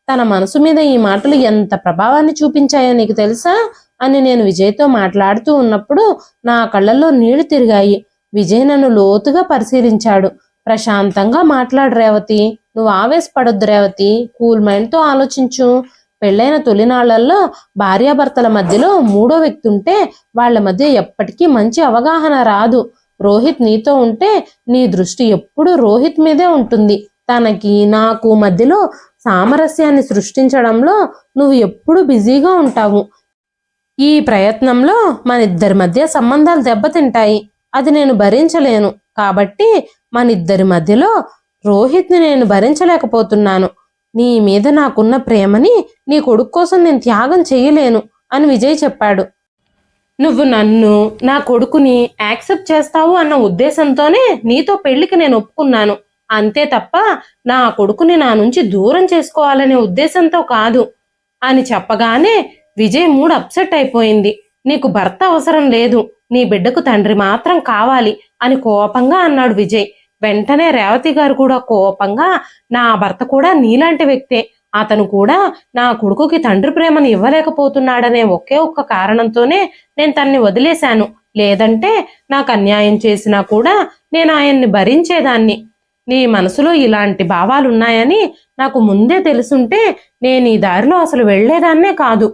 తన మనసు మీద ఈ మాటలు ఎంత ప్రభావాన్ని చూపించాయో నీకు తెలుసా అని నేను విజయ్తో మాట్లాడుతూ ఉన్నప్పుడు నా కళ్ళల్లో నీళ్లు తిరిగాయి. విజయ్ నన్ను లోతుగా పరిశీలించాడు. ప్రశాంతంగా మాట్లాడు రేవతి, నువ్వు ఆవేశపడొద్దు రేవతి, కూల్ మైండ్తో ఆలోచించు. పెళ్ళైన తొలినాళ్లలో భార్యాభర్తల మధ్యలో మూడో వ్యక్తి ఉంటే వాళ్ళ మధ్య ఎప్పటికీ మంచి అవగాహన రాదు. రోహిత్ నీతో ఉంటే నీ దృష్టి ఎప్పుడూ రోహిత్ మీదే ఉంటుంది. తనకి నాకు మధ్యలో సామరస్యాన్ని సృష్టించడంలో నువ్వు ఎప్పుడూ బిజీగా ఉంటావు. ఈ ప్రయత్నంలో మన ఇద్దరి మధ్య సంబంధాలు దెబ్బతింటాయి. అది నేను భరించలేను. కాబట్టి మన ఇద్దరి మధ్యలో రోహిత్ని నేను భరించలేకపోతున్నాను. నీ మీద నాకున్న ప్రేమని నీ కొడుకు కోసం నేను త్యాగం చేయలేను అని విజయ్ చెప్పాడు. నువ్వు నన్ను, నా కొడుకుని యాక్సెప్ట్ చేస్తావు అన్న ఉద్దేశంతోనే నీతో పెళ్లికి నేను ఒప్పుకున్నాను. అంతే తప్ప నా కొడుకుని నా నుంచి దూరం చేసుకోవాలనే ఉద్దేశంతో కాదు అని చెప్పగానే విజయ్ మూడ్ అప్సెట్ అయిపోయింది. నీకు భర్త అవసరం లేదు, నీ బిడ్డకు తండ్రి మాత్రం కావాలి అని కోపంగా అన్నాడు విజయ్. వెంటనే రేవతి గారు కూడా కోపంగా, నా భర్త కూడా నీలాంటి వ్యక్తే, అతను కూడా నా కొడుకుకి తండ్రి ప్రేమను ఇవ్వలేకపోతున్నాడనే ఒకే ఒక్క కారణంతోనే నేను తన్ని వదిలేశాను. లేదంటే నాకు అన్యాయం చేసినా కూడా నేను ఆయన్ని భరించేదాన్ని. నీ మనసులో ఇలాంటి భావాలున్నాయని నాకు ముందే తెలుసుంటే నేను ఈ దారిలో అసలు వెళ్లేదాన్నే కాదు.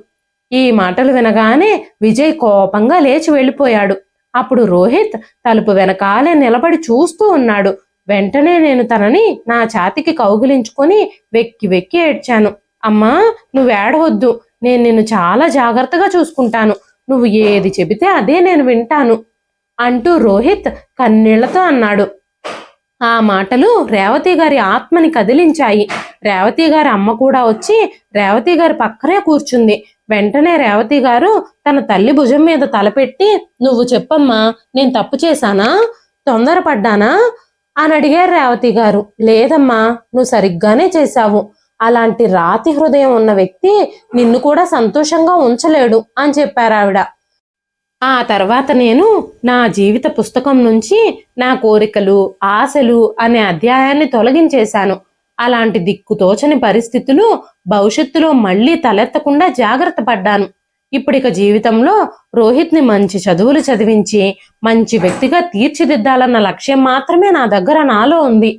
ఈ మాటలు వినగానే విజయ్ కోపంగా లేచి వెళ్ళిపోయాడు. అప్పుడు రోహిత్ తలుపు వెనకాలే నిలబడి చూస్తూ ఉన్నాడు. వెంటనే నేను తనని నా ఛాతికి కౌగిలించుకొని వెక్కి వెక్కి ఏడ్చాను. అమ్మా, నువ్వేడవద్దు, నేను నిన్ను చాలా జాగ్రత్తగా చూసుకుంటాను. నువ్వు ఏది చెబితే అదే నేను వింటాను అంటూ రోహిత్ కన్నీళ్లతో అన్నాడు. ఆ మాటలు రేవతి గారి ఆత్మని కదిలించాయి. రేవతి గారి అమ్మ కూడా వచ్చి రేవతి గారి పక్కనే కూర్చుంది. వెంటనే రేవతి గారు తన తల్లి భుజం మీద తలపెట్టి, నువ్వు చెప్పమ్మా, నేను తప్పు చేశానా, తొందరపడ్డానా అని అడిగారు రేవతి గారు. లేదమ్మా, నువ్వు సరిగ్గానే చేశావు. అలాంటి రాతి హృదయం ఉన్న వ్యక్తి నిన్ను కూడా సంతోషంగా ఉంచలేడు అని చెప్పారు ఆవిడ. ఆ తర్వాత నేను నా జీవిత పుస్తకం నుంచి నా కోరికలు, ఆశలు అనే అధ్యాయాన్ని తొలగించేశాను. అలాంటి దిక్కుతోచని పరిస్థితులు భవిష్యత్తులో మళ్లీ తలెత్తకుండా జాగ్రత్త పడ్డాను. ఇప్పుడిక జీవితంలో రోహిత్ని మంచి చదువులు చదివించి మంచి వ్యక్తిగా తీర్చిదిద్దాలన్న లక్ష్యం మాత్రమే నా దగ్గర నాలో ఉంది.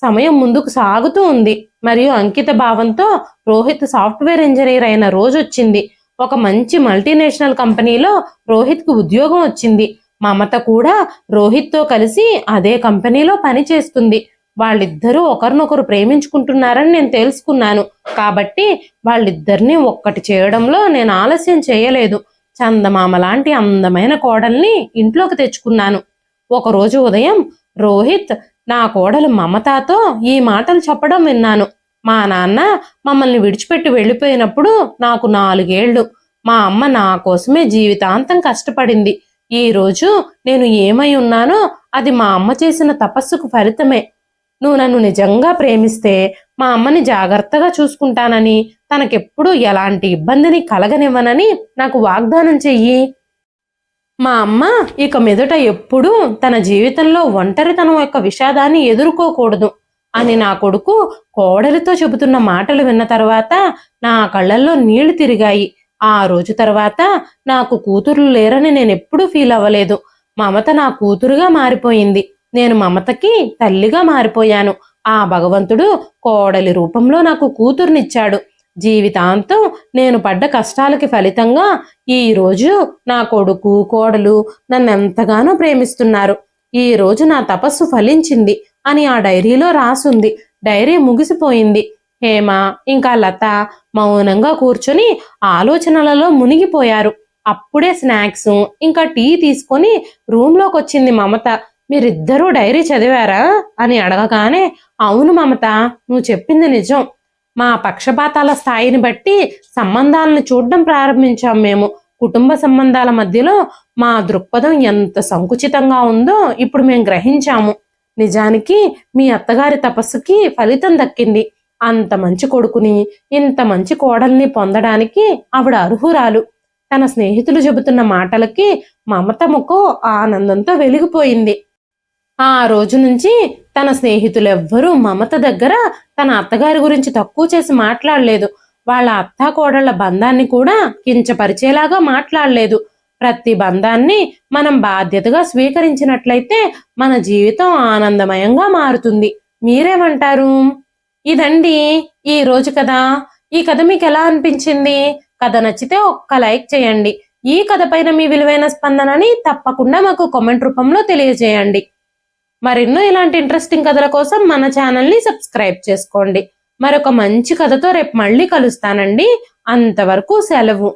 సమయం ముందుకు సాగుతూ ఉంది. మరియు అంకిత భావంతో రోహిత్ సాఫ్ట్వేర్ ఇంజనీర్ అయిన రోజు వచ్చింది. ఒక మంచి మల్టీనేషనల్ కంపెనీలో రోహిత్కి ఉద్యోగం వచ్చింది. మమత కూడా రోహిత్తో కలిసి అదే కంపెనీలో పనిచేస్తుంది. వాళ్ళిద్దరూ ఒకరినొకరు ప్రేమించుకుంటున్నారని నేను తెలుసుకున్నాను. కాబట్టి వాళ్ళిద్దరినీ ఒక్కటి చేయడంలో నేను ఆలస్యం చేయలేదు. చందమామ లాంటి అందమైన కోడల్ని ఇంట్లోకి తెచ్చుకున్నాను. ఒకరోజు ఉదయం రోహిత్ నా కోడలు మమతాతో ఈ మాటలు చెప్పడం విన్నాను. మా నాన్న మమ్మల్ని విడిచిపెట్టి వెళ్ళిపోయినప్పుడు నాకు 4 ఏళ్లు. మా అమ్మ నా కోసమే జీవితాంతం కష్టపడింది. ఈ రోజు నేను ఏమై ఉన్నానో అది మా అమ్మ చేసిన తపస్సుకు ఫలితమే. నువ్వు నన్ను నిజంగా ప్రేమిస్తే మా అమ్మని జాగ్రత్తగా చూసుకుంటానని, తనకెప్పుడు ఎలాంటి ఇబ్బందిని కలగనివ్వనని నాకు వాగ్దానం చెయ్యి. మా అమ్మ ఇక మీదట ఎప్పుడూ తన జీవితంలో ఒంటరితనం యొక్క విషాదాన్ని ఎదుర్కోకూడదు అని నా కొడుకు కోడలితో చెబుతున్న మాటలు విన్న తర్వాత నా కళ్ళల్లో నీళ్లు తిరిగాయి. ఆ రోజు తర్వాత నాకు కూతుర్లు లేరని నేను ఎప్పుడూ ఫీల్ అవ్వలేదు. మమత నా కూతురుగా మారిపోయింది. నేను మమతకి తల్లిగా మారిపోయాను. ఆ భగవంతుడు కోడలి రూపంలో నాకు కూతుర్నిచ్చాడు. జీవితాంతం నేను పడ్డ కష్టాలకి ఫలితంగా ఈ రోజు నా కొడుకు, కోడలు నన్ను ఎంతగానో ప్రేమిస్తున్నారు. ఈ రోజు నా తపస్సు ఫలించింది అని ఆ డైరీలో రాసుంది. డైరీ ముగిసిపోయింది. హేమ ఇంకా లత మౌనంగా కూర్చొని ఆలోచనలలో మునిగిపోయారు. అప్పుడే స్నాక్స్ ఇంకా టీ తీసుకొని రూమ్లోకి వచ్చింది మమత. మీరిద్దరూ డైరీ చదివారా అని అడగగానే, అవును మమత, నువ్వు చెప్పింది నిజం. మా పక్షపాతాల స్థాయిని బట్టి సంబంధాలను చూడడం ప్రారంభించాం. మేము కుటుంబ సంబంధాల మధ్యలో మా దృక్పథం ఎంత సంకుచితంగా ఉందో ఇప్పుడు మేము గ్రహించాము. నిజానికి మీ అత్తగారి తపస్సుకి ఫలితం దక్కింది. అంత మంచి కొడుకుని, ఇంత మంచి కోడల్ని పొందడానికి ఆవిడ అర్హురాలు. తన స్నేహితులు చెబుతున్న మాటలకి మమత ముఖం ఆనందంతో వెలిగిపోయింది. ఆ రోజు నుంచి తన స్నేహితులెవ్వరూ మమత దగ్గర తన అత్తగారి గురించి తక్కువ చేసి మాట్లాడలేదు. వాళ్ళ అత్తా కోడళ్ల బంధాన్ని కూడా కించపరిచేలాగా మాట్లాడలేదు. ప్రతి బంధాన్ని మనం బాధ్యతగా స్వీకరించినట్లయితే మన జీవితం ఆనందమయంగా మారుతుంది. మీరేమంటారు? ఇదండి ఈ రోజు కథ. ఈ కథ మీకు ఎలా అనిపించింది? కథ నచ్చితే ఒక్క లైక్ చేయండి. ఈ కథ పైన మీ విలువైన స్పందనని తప్పకుండా మాకు కామెంట్ రూపంలో తెలియజేయండి. మరెన్నో ఇలాంటి ఇంట్రెస్టింగ్ కథల కోసం మన ఛానల్ని సబ్స్క్రైబ్ చేసుకోండి. మరొక మంచి కథతో రేపు మళ్ళీ కలుస్తానండి. అంతవరకు సెలవు.